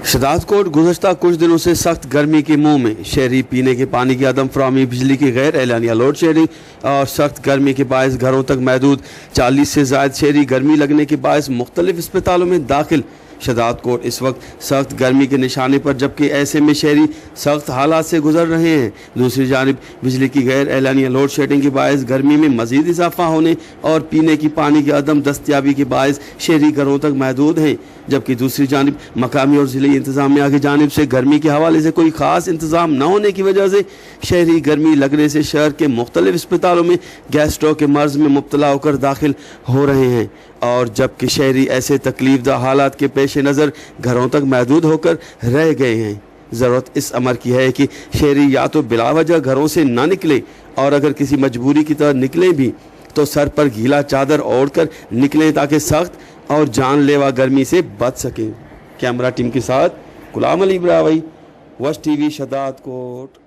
शदात coat गुज़श्ता कुछ दिनों से सख्त गर्मी के मुंह में। शहरी पीने के पानी की अदम फराहमी, बिजली की गैर एलानिया लोड शेडिंग और सख्त गर्मी के बायस घरों तक महदूद 40 से ज़ायद शहरी गर्मी लगने के बायस मुख्तलिफ अस्पतालों में दाखिल। शदात कोट इस वक्त सख्त गर्मी के निशाने पर, जबकि ऐसे में शहरी सख्त हालात से गुजर रहे हैं। दूसरी जानिब बिजली की गैर एलानिया लोड शेडिंग के बायस गर्मी में मज़ीद इजाफा होने और पीने की पानी की अदम दस्तियाबी के बायस शहरी घरों तक महदूद हैं, जबकि दूसरी जानिब मकामी और ज़िली इंतज़ामिया की जानिब से गर्मी के हवाले से कोई ख़ास इंतज़ाम न होने की वजह से शहरी गर्मी लगने से शहर के मुख्तलिफ अस्पतालों में गैस्ट्रो के मर्ज़ में मुब्तला होकर दाखिल हो रहे हैं। और जबकि शहरी ऐसे तकलीफदा हालात के पेश नज़र घरों तक महदूद होकर रह गए हैं। ज़रूरत इस अमर की है कि शहरी या तो बिलावजह घरों से ना निकले, और अगर किसी मजबूरी की तरह निकले भी तो सर पर गीला चादर ओढ़ कर निकलें ताकि सख्त और जानलेवा गर्मी से बच सकें। कैमरा टीम के साथ गुलाम अली ब्रावई, वश टीवी, शदात कोट।